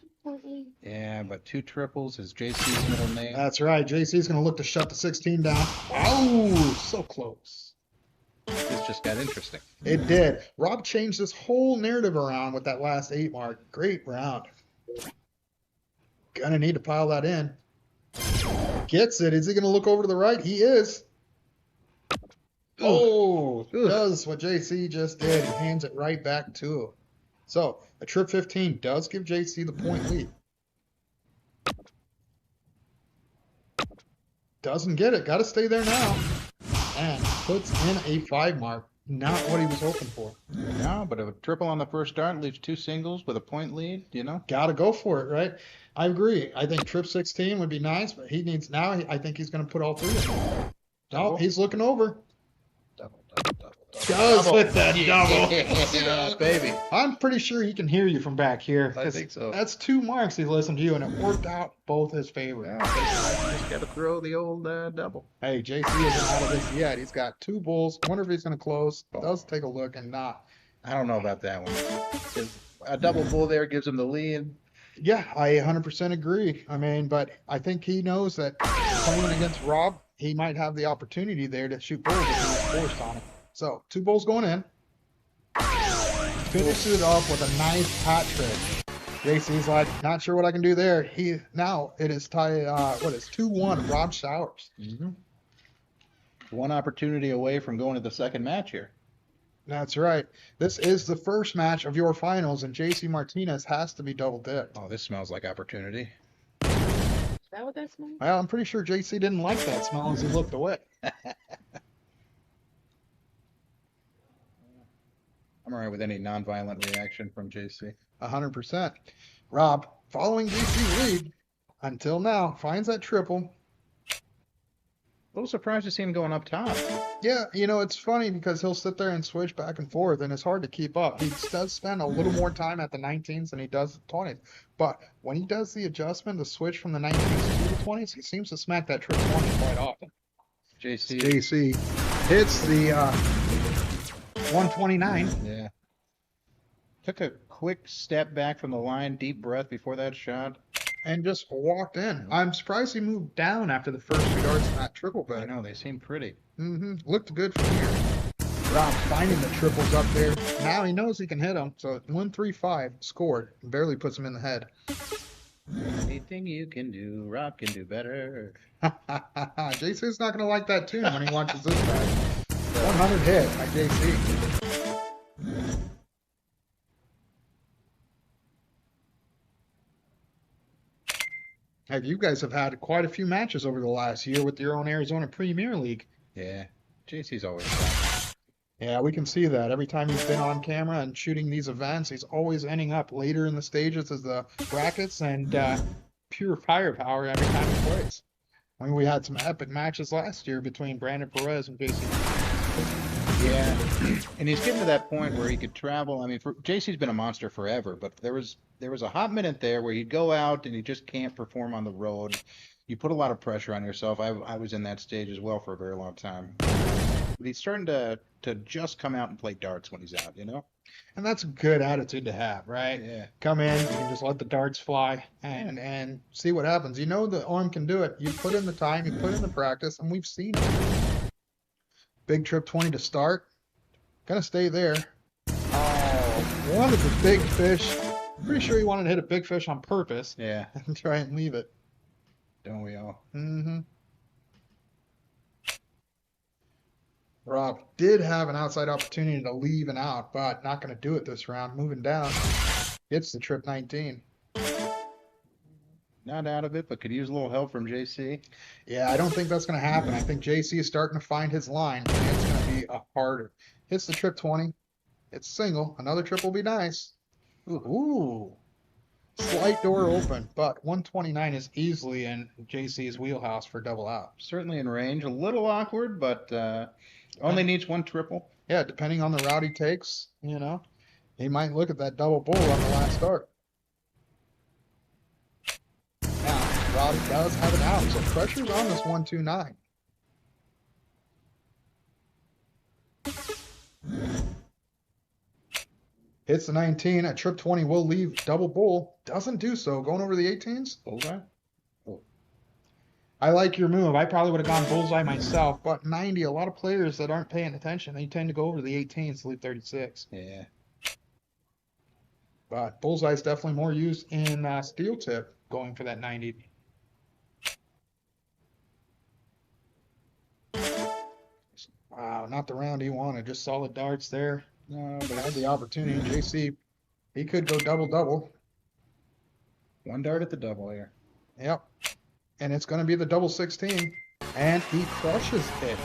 Yeah, but 2 triples is JC's middle name. That's right. JC's going to look to shut the 16 down. Oh, so close. This just got interesting. It did. Rob changed this whole narrative around with that last 8 mark. Great round. Gonna need to pile that in. Gets it. Is he gonna look over to the right? He is. Oh, Ugh. does what JC just did. He hands it right back to him. So a trip 15 does give JC the point lead. Doesn't get it. Got to stay there now. And puts in a 5 mark. Not what he was hoping for. No, but a triple on the first dart leaves 2 singles with a point lead, you know? Got to go for it, right? I agree. I think trip 16 would be nice, but he needs now. I think he's going to put all 3 in. No, Double. he's looking over. Double. Does with that double. Yeah, baby. I'm pretty sure he can hear you from back here. I think so. That's 2 marks he's listened to you, and it worked out both his favor. Yeah, just got to throw the old double. Hey, JC isn't out of this yet. He's got 2 bulls. Wonder if he's going to close. Does take a look and not. I don't know about that one. 'Cause a double bull there gives him the lead. Yeah, I 100% agree. I mean, but I think he knows that playing against Rob, he might have the opportunity there to shoot bulls if he's forced on him. So 2 bulls going in. Finishes it off with a nice hat trick. JC's like, not sure what I can do there. Now it is tied. What is 2-1? Rob Showers. Mm-hmm. One opportunity away from going to the second match here. That's right. This is the first match of your finals, and JC Martinez has to be double dipped. Oh, this smells like opportunity. Is that what that smells? Well, I'm pretty sure JC didn't like that smell as he looked away. I'm all right with any nonviolent reaction from JC. 100%. Rob, following JC's lead until now, finds that triple. A little surprised to see him going up top. Yeah, it's funny because he'll sit there and switch back and forth, and it's hard to keep up. He does spend a little more time at the 19s than he does the 20s. But when he does the adjustment to switch from the 19s to the 20s, he seems to smack that trip 20 quite often. JC hits the 129. Yeah. Took a quick step back from the line, deep breath before that shot. And just walked in. I'm surprised he moved down after the first 2 darts in that triple I bag. know, they seem pretty. Looked good from here. Rob finding the triples up there. Now he knows he can hit them. So 1-3-5 scored. Barely puts him in the head. Anything you can do, Rob can do better. JC's not going to like that tune when he watches this back. 100 hit by JC. Hey, you guys have had quite a few matches over the last year with your own Arizona Premier League. Yeah, JC's always fun. Yeah, we can see that. Every time he's been on camera and shooting these events, he's always ending up later in the stages as the brackets and pure firepower every time he plays. I mean, we had some epic matches last year between Brandon Perez and JC. Yeah, and he's getting to that point where he could travel. I mean, JC's been a monster forever, but there was a hot minute there where he'd go out and he just can't perform on the road. You put a lot of pressure on yourself. I was in that stage as well for a very long time. But he's starting to just come out and play darts when he's out, And that's a good attitude to have, right? Yeah. Come in, you can just let the darts fly and see what happens. You know the arm can do it. You put in the time, you put in the practice, and we've seen it. Big trip 20 to start. Gonna stay there. Oh, wanted the big fish. Pretty sure he wanted to hit a big fish on purpose. Yeah. And try and leave it. Don't we all? Rob did have an outside opportunity to leave and out, but not going to do it this round. Moving down. Gets the trip 19. Not out of it, but could use a little help from JC. Yeah, I don't think that's going to happen. I think JC is starting to find his line, and it's going to be a harder. Hits the trip 20. It's single. Another trip will be nice. Ooh. Slight door open, but 129 is easily in JC's wheelhouse for double out. Certainly in range. A little awkward, but only needs 1 triple. Yeah, depending on the route he takes, he might look at that double bull on the last start. Now, Rob does have it out, so pressure's on this 129. Hits the 19. At trip 20 will leave double bull. Doesn't do so. Going over the 18s. Bullseye? Oh. I like your move. I probably would have gone bullseye myself, but 90, a lot of players that aren't paying attention, they tend to go over the 18s to leave 36. Yeah. But bullseye is definitely more used in steel tip, going for that 90. Wow, not the round he wanted. Just solid darts there. No, But but had the opportunity. JC, he could go double-double. one dart at the double here. Yep. And it's going to be the double 16. And he crushes it.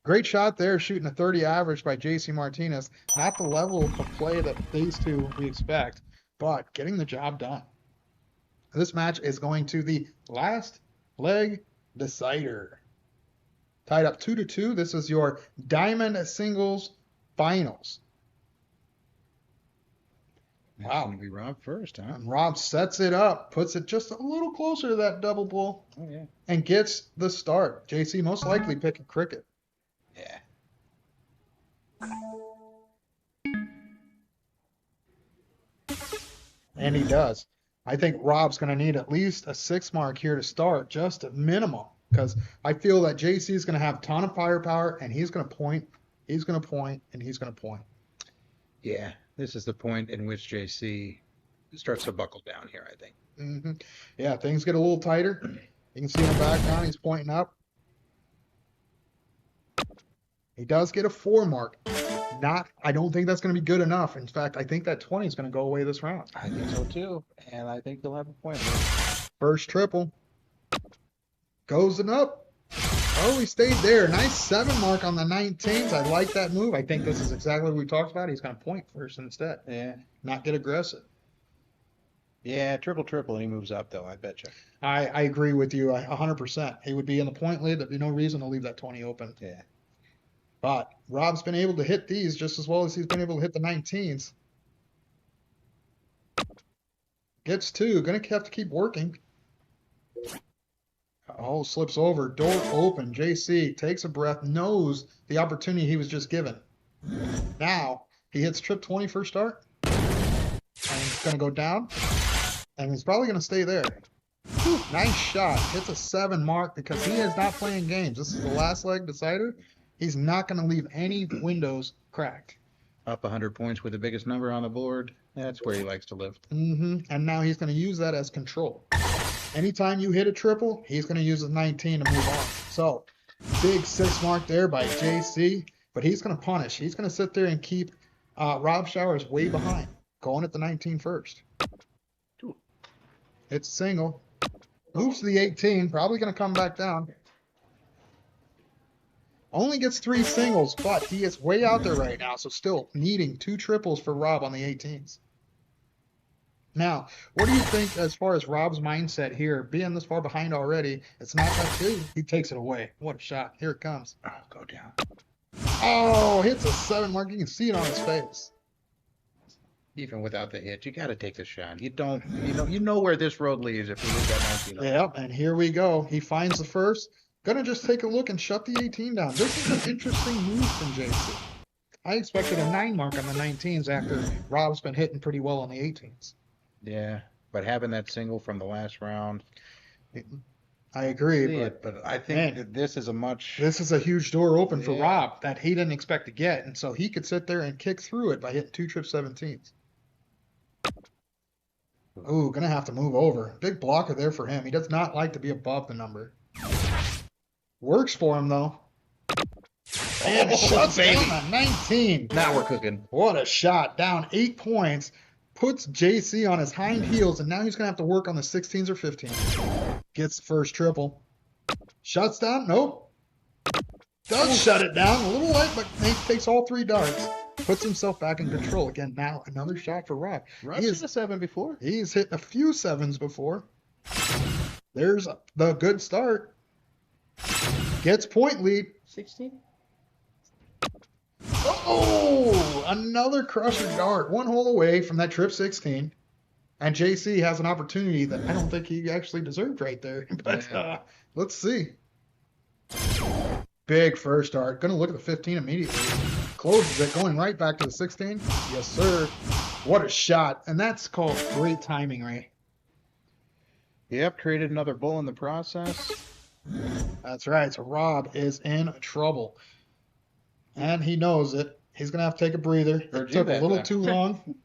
Great shot there, shooting a 30 average by JC Martinez. Not the level of play that these two we expect, but getting the job done. This match is going to the last leg decider. Tied up 2-2. This is your Diamond Singles Finals. That's Wow. going to be Rob first, huh? And Rob sets it up, puts it just a little closer to that double bull, Oh, yeah. and gets the start. JC most likely picking cricket. Yeah. And he does. I think Rob's going to need at least a 6 mark here to start, just a minimum, because I feel that JC is going to have a ton of firepower, and he's going to point, he's going to point, and he's going to point. Yeah. This is the point in which JC starts to buckle down here, I think. Mm-hmm. Yeah, things get a little tighter. You can see in the background, he's pointing up. He does get a 4 mark. I don't think that's going to be good enough. In fact, I think that 20 is going to go away this round. I think so too. And I think he'll have a point. First triple. Goes and up. Oh, he stayed there. Nice 7 mark on the 19s. I like that move. I think this is exactly what we talked about. He's going to point first instead. Yeah. Not get aggressive. Yeah, triple, and he moves up, though, I bet you. I agree with you 100%. He would be in the point lead. There'd be no reason to leave that 20 open. Yeah. But Rob's been able to hit these just as well as he's been able to hit the 19s. Gets 2. Gonna have to keep working. Oh, slips over. Door open. JC takes a breath, knows the opportunity he was just given. Now, he hits trip 20 first start. And he's gonna go down. And he's probably gonna stay there. Whew, nice shot. Hits a 7 mark because he is not playing games. This is the last leg decider. He's not going to leave any windows cracked. Up 100 points with the biggest number on the board. That's where he likes to live. Mm-hmm. And now he's going to use that as control. Anytime you hit a triple, he's going to use his 19 to move on. So, big 6 mark there by JC, but he's going to punish. He's going to sit there and keep Rob Showers way behind, going at the 19 first. It's a single. Moves to the 18, probably going to come back down. Only gets 3 singles, but he is way out there right now, so still needing 2 triples for Rob on the 18s. Now, what do you think as far as Rob's mindset here, being this far behind already? It's not that big. He takes it away. What a shot. Here it comes. Oh, go down. Oh, hits a 7 mark. You can see it on his face. Even without the hit, you got to take the shot. You know where this road leads if you leave that 19. Yep, and here we go. He finds the first. Gonna just take a look and shut the 18 down. This is an interesting move from JC. I expected a 9 mark on the 19s after Rob's been hitting pretty well on the 18s. Yeah, but having that single from the last round. I agree, But I think that this is this is a huge door open for Yeah. Rob that he didn't expect to get, and so he could sit there and kick through it by hitting 2 trip 17s. Ooh, gonna have to move over. Big blocker there for him. He does not like to be above the number. Works for him though. And shuts down a 19. Now we're cooking. What a shot. Down 8 points. Puts JC on his hind heels, and now he's going to have to work on the 16s or 15s. Gets the first triple. Shuts down. Nope. Does shut it down. A little light, but he takes all 3 darts. Puts himself back in control. Again, now another shot for Rob. Rob's hit a 7 before. He's hit a few 7s before. There's the good start. Gets point lead. 16? Oh, another crusher dart. 1 hole away from that trip 16. And JC has an opportunity that I don't think he actually deserved right there. But let's see. Big first dart. Going to look at the 15 immediately. Closes it, going right back to the 16. Yes, sir. What a shot. And that's called great timing, right? Yep, created another bull in the process. That's right. So Rob is in trouble. And he knows it. He's going to have to take a breather. Heard It you took a that little time. too long.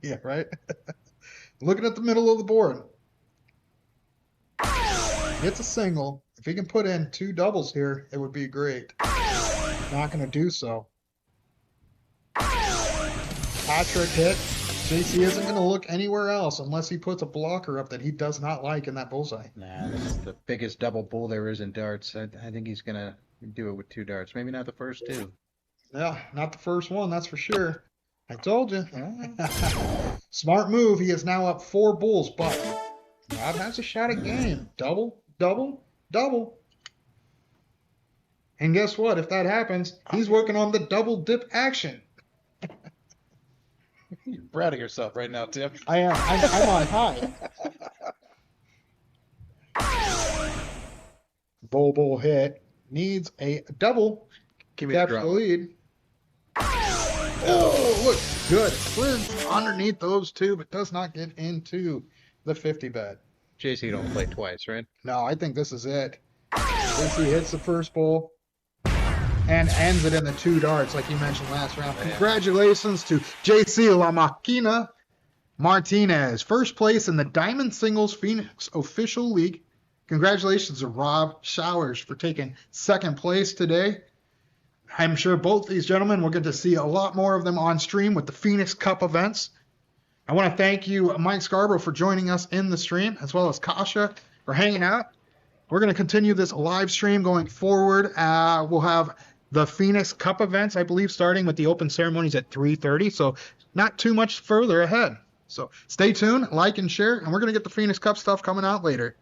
Yeah, right? Looking at the middle of the board. Gets a single. If he can put in 2 doubles here, it would be great. Not going to do so. Hat-trick hit. JC isn't going to look anywhere else unless he puts a blocker up that he does not like in that bullseye. Nah, this is the biggest double bull there is in darts. I think he's gonna do it with 2 darts. Maybe not the first 2. Yeah, not the first one, that's for sure. I told you. Smart move. He is now up 4 bulls, but Rob has a shot at game. Double, double, double. And guess what? If that happens, he's working on the double dip action. You're proud of yourself right now, Tim. I am. I'm on high. Bull hit. Needs a double. Give me the Capture the drum. lead. Oh, look. Good. Slims underneath those 2, but does not get into the 50 bet. JC don't play twice, right? No, I think this is it. JC hits the first bowl and ends it in the 2 darts, like you mentioned last round. Yeah. Congratulations to JC La Máquina Martinez, first place in the Diamond Singles Phoenix Official League. Congratulations to Rob Showers for taking 2nd place today. I'm sure both these gentlemen will get to see a lot more of them on stream with the Phoenix Cup events. I want to thank you, Mike Scarborough, for joining us in the stream, as well as Kasha for hanging out. We're going to continue this live stream going forward. We'll have the Phoenix Cup events, I believe, starting with the open ceremonies at 3:30, so not too much further ahead. So stay tuned, like and share, and we're going to get the Phoenix Cup stuff coming out later.